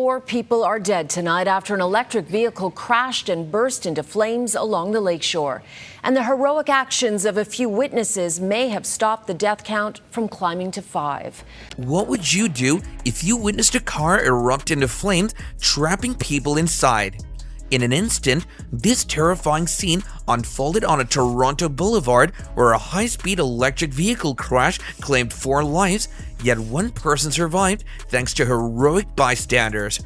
4 people are dead tonight after an electric vehicle crashed and burst into flames along the lakeshore. And the heroic actions of a few witnesses may have stopped the death count from climbing to 5. What would you do if you witnessed a car erupt into flames, trapping people inside? In an instant, this terrifying scene unfolded on a Toronto boulevard where a high-speed electric vehicle crash claimed 4 lives, yet 1 person survived thanks to heroic bystanders.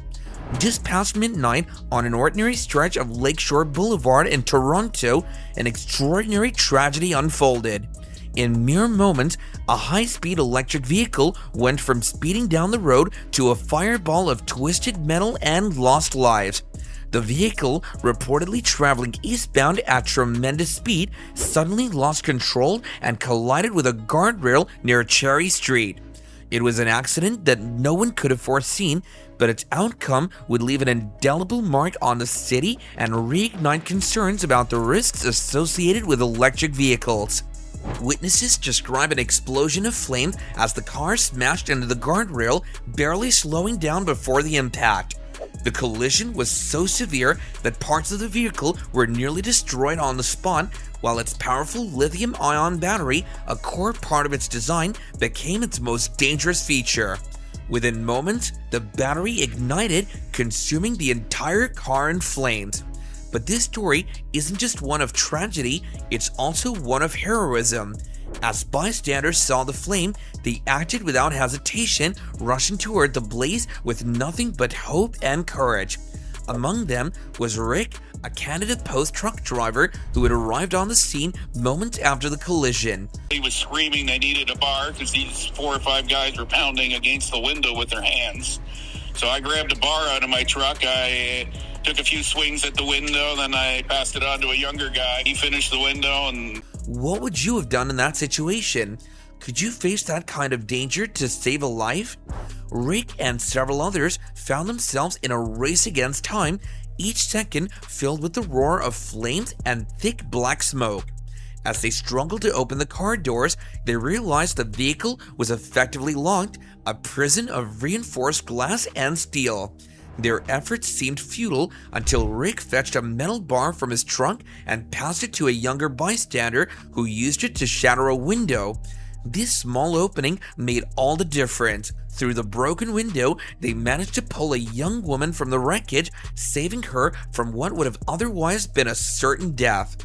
Just past midnight, on an ordinary stretch of Lakeshore Boulevard in Toronto, an extraordinary tragedy unfolded. In mere moments, a high-speed electric vehicle went from speeding down the road to a fireball of twisted metal and lost lives. The vehicle, reportedly traveling eastbound at tremendous speed, suddenly lost control and collided with a guardrail near Cherry Street. It was an accident that no one could have foreseen, but its outcome would leave an indelible mark on the city and reignite concerns about the risks associated with electric vehicles. Witnesses describe an explosion of flames as the car smashed into the guardrail, barely slowing down before the impact. The collision was so severe that parts of the vehicle were nearly destroyed on the spot, while its powerful lithium-ion battery, a core part of its design, became its most dangerous feature. Within moments, the battery ignited, consuming the entire car in flames. But this story isn't just one of tragedy, it's also one of heroism. As bystanders saw the flame, they acted without hesitation, rushing toward the blaze with nothing but hope and courage. Among them was Rick, a Canada Post truck driver who had arrived on the scene moments after the collision. He was screaming they needed a bar because these 4 or 5 guys were pounding against the window with their hands. So I grabbed a bar out of my truck. I took a few swings at the window, then I passed it on to a younger guy. He finished the window. And what would you have done in that situation? Could you face that kind of danger to save a life? Rick and several others found themselves in a race against time, each second filled with the roar of flames and thick black smoke. As they struggled to open the car doors, they realized the vehicle was effectively locked, a prison of reinforced glass and steel. Their efforts seemed futile until Rick fetched a metal bar from his trunk and passed it to a younger bystander who used it to shatter a window. This small opening made all the difference. Through the broken window, they managed to pull a young woman from the wreckage, saving her from what would have otherwise been a certain death.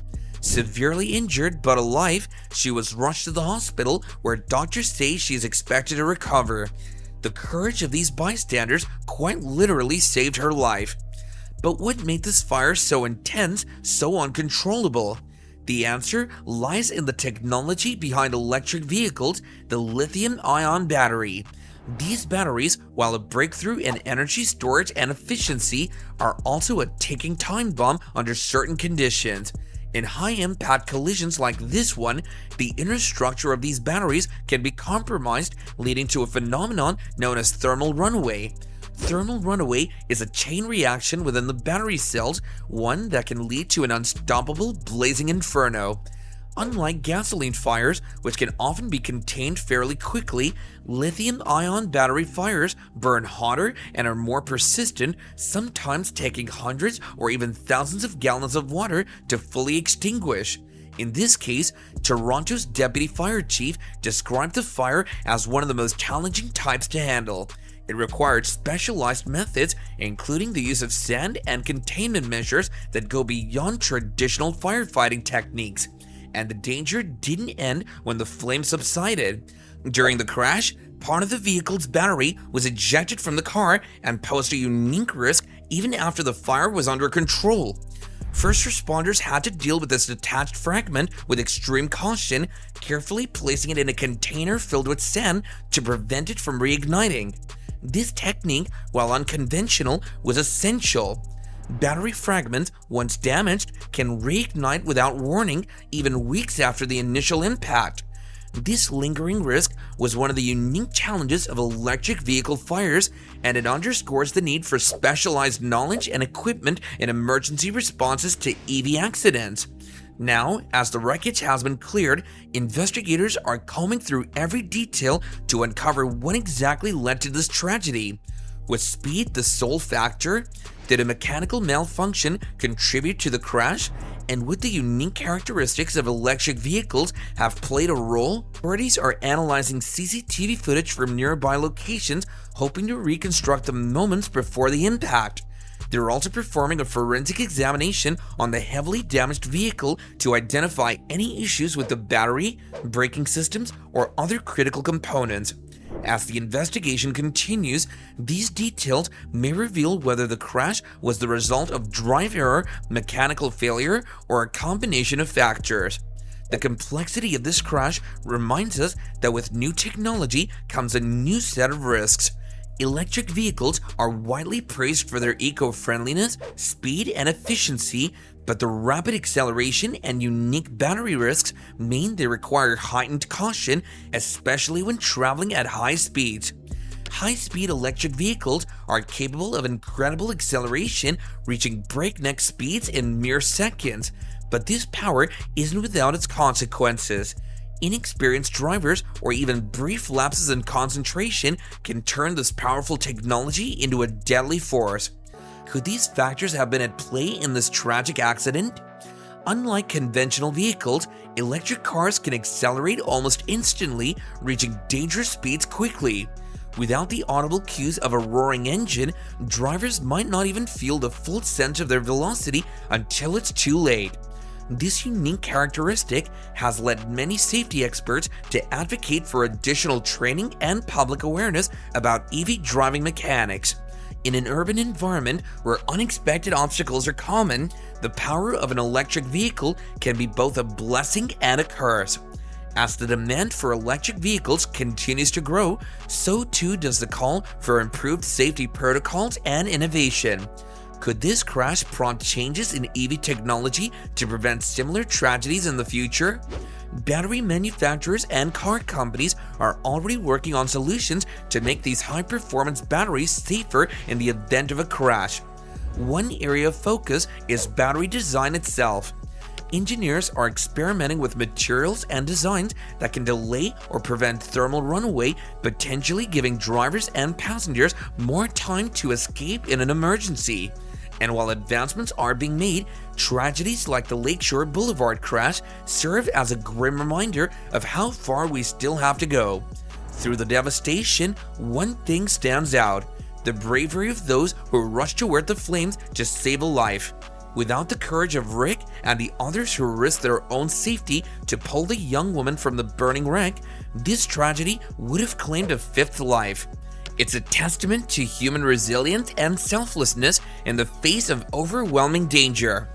Severely injured but alive, she was rushed to the hospital where doctors say she is expected to recover. The courage of these bystanders quite literally saved her life. But what made this fire so intense, so uncontrollable? The answer lies in the technology behind electric vehicles, the lithium-ion battery. These batteries, while a breakthrough in energy storage and efficiency, are also a ticking time bomb under certain conditions. In high-impact collisions like this one, the inner structure of these batteries can be compromised, leading to a phenomenon known as thermal runaway. Thermal runaway is a chain reaction within the battery cells, one that can lead to an unstoppable blazing inferno. Unlike gasoline fires, which can often be contained fairly quickly, lithium-ion battery fires burn hotter and are more persistent, sometimes taking hundreds or even thousands of gallons of water to fully extinguish. In this case, Toronto's deputy fire chief described the fire as one of the most challenging types to handle. It required specialized methods, including the use of sand and containment measures that go beyond traditional firefighting techniques. And the danger didn't end when the flames subsided. During the crash, part of the vehicle's battery was ejected from the car and posed a unique risk even after the fire was under control. First responders had to deal with this detached fragment with extreme caution, carefully placing it in a container filled with sand to prevent it from reigniting. This technique, while unconventional, was essential. Battery fragments, once damaged, can reignite without warning even weeks after the initial impact. This lingering risk was one of the unique challenges of electric vehicle fires, and it underscores the need for specialized knowledge and equipment in emergency responses to EV accidents. Now, as the wreckage has been cleared, investigators are combing through every detail to uncover what exactly led to this tragedy. Was speed the sole factor? Did a mechanical malfunction contribute to the crash? And would the unique characteristics of electric vehicles have played a role? Authorities are analyzing CCTV footage from nearby locations, hoping to reconstruct the moments before the impact. They're also performing a forensic examination on the heavily damaged vehicle to identify any issues with the battery, braking systems, or other critical components. As the investigation continues, these details may reveal whether the crash was the result of drive error, mechanical failure, or a combination of factors. The complexity of this crash reminds us that with new technology comes a new set of risks. Electric vehicles are widely praised for their eco-friendliness, speed, and efficiency, but the rapid acceleration and unique battery risks mean they require heightened caution, especially when traveling at high speeds. High-speed electric vehicles are capable of incredible acceleration, reaching breakneck speeds in mere seconds, but this power isn't without its consequences. Inexperienced drivers or even brief lapses in concentration can turn this powerful technology into a deadly force. Could these factors have been at play in this tragic accident? Unlike conventional vehicles, electric cars can accelerate almost instantly, reaching dangerous speeds quickly. Without the audible cues of a roaring engine, drivers might not even feel the full sense of their velocity until it's too late. This unique characteristic has led many safety experts to advocate for additional training and public awareness about EV driving mechanics. In an urban environment where unexpected obstacles are common, the power of an electric vehicle can be both a blessing and a curse. As the demand for electric vehicles continues to grow, so too does the call for improved safety protocols and innovation. Could this crash prompt changes in EV technology to prevent similar tragedies in the future? Battery manufacturers and car companies are already working on solutions to make these high-performance batteries safer in the event of a crash. One area of focus is battery design itself. Engineers are experimenting with materials and designs that can delay or prevent thermal runaway, potentially giving drivers and passengers more time to escape in an emergency. And while advancements are being made, tragedies like the Lakeshore Boulevard crash serve as a grim reminder of how far we still have to go. Through the devastation, one thing stands out: the bravery of those who rushed toward the flames to save a life. Without the courage of Rick and the others who risked their own safety to pull the young woman from the burning wreck, this tragedy would have claimed a fifth life. It's a testament to human resilience and selflessness in the face of overwhelming danger.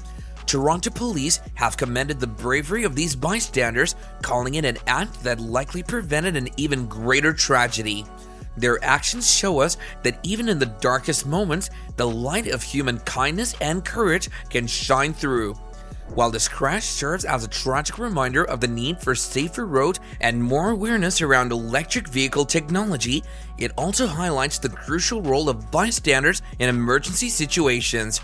Toronto police have commended the bravery of these bystanders, calling it an act that likely prevented an even greater tragedy. Their actions show us that even in the darkest moments, the light of human kindness and courage can shine through. While this crash serves as a tragic reminder of the need for safer roads and more awareness around electric vehicle technology, it also highlights the crucial role of bystanders in emergency situations.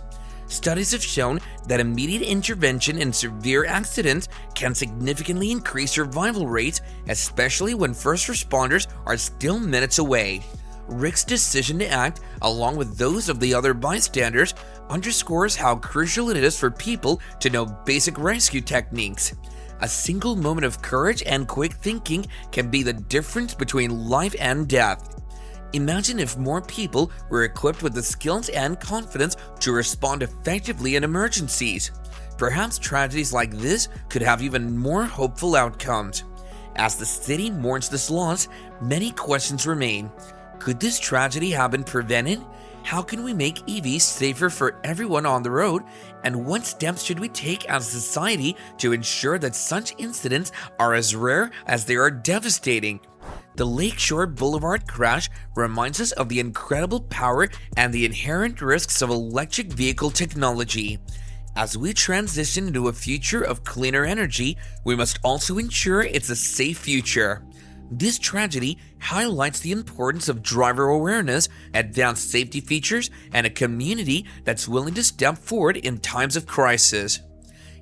Studies have shown that immediate intervention in severe accidents can significantly increase survival rates, especially when first responders are still minutes away. Rick's decision to act, along with those of the other bystanders, underscores how crucial it is for people to know basic rescue techniques. A single moment of courage and quick thinking can be the difference between life and death. Imagine if more people were equipped with the skills and confidence to respond effectively in emergencies. Perhaps tragedies like this could have even more hopeful outcomes. As the city mourns this loss, many questions remain. Could this tragedy have been prevented? How can we make EVs safer for everyone on the road? And what steps should we take as a society to ensure that such incidents are as rare as they are devastating? The Lakeshore Boulevard crash reminds us of the incredible power and the inherent risks of electric vehicle technology. As we transition into a future of cleaner energy, we must also ensure it's a safe future. This tragedy highlights the importance of driver awareness, advanced safety features, and a community that's willing to step forward in times of crisis.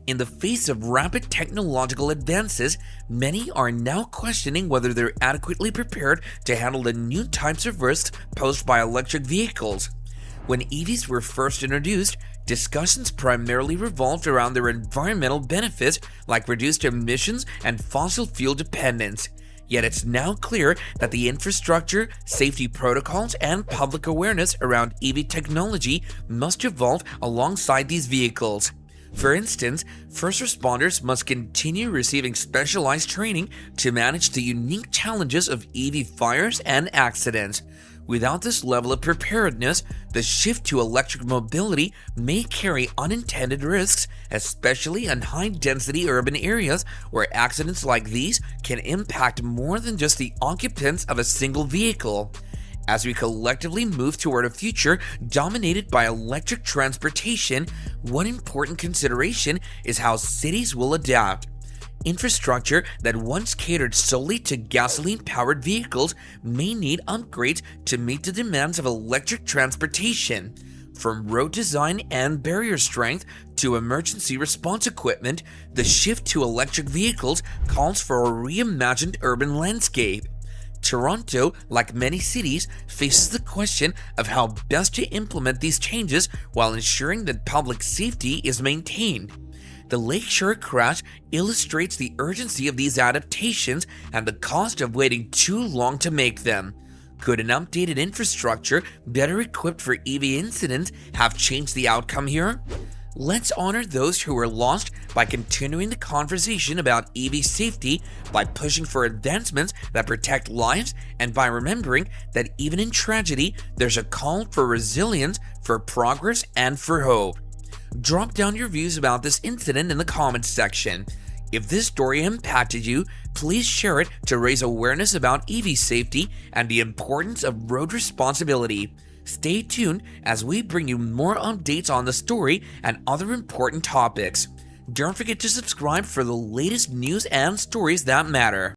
In the face of rapid technological advances, many are now questioning whether they're adequately prepared to handle the new types of risks posed by electric vehicles. When EVs were first introduced, discussions primarily revolved around their environmental benefits like reduced emissions and fossil fuel dependence. Yet it's now clear that the infrastructure, safety protocols, and public awareness around EV technology must evolve alongside these vehicles. For instance, first responders must continue receiving specialized training to manage the unique challenges of EV fires and accidents. Without this level of preparedness, the shift to electric mobility may carry unintended risks, especially in high-density urban areas where accidents like these can impact more than just the occupants of a single vehicle. As we collectively move toward a future dominated by electric transportation, one important consideration is how cities will adapt. Infrastructure that once catered solely to gasoline-powered vehicles may need upgrades to meet the demands of electric transportation. From road design and barrier strength to emergency response equipment, the shift to electric vehicles calls for a reimagined urban landscape. Toronto, like many cities, faces the question of how best to implement these changes while ensuring that public safety is maintained. The Lakeshore crash illustrates the urgency of these adaptations and the cost of waiting too long to make them. Could an updated infrastructure, better equipped for EV incidents, have changed the outcome here? Let's honor those who were lost by continuing the conversation about EV safety, by pushing for advancements that protect lives, and by remembering that even in tragedy, there's a call for resilience, for progress, and for hope. Drop down your views about this incident in the comments section. If this story impacted you, please share it to raise awareness about EV safety and the importance of road responsibility. Stay tuned as we bring you more updates on the story and other important topics. Don't forget to subscribe for the latest news and stories that matter.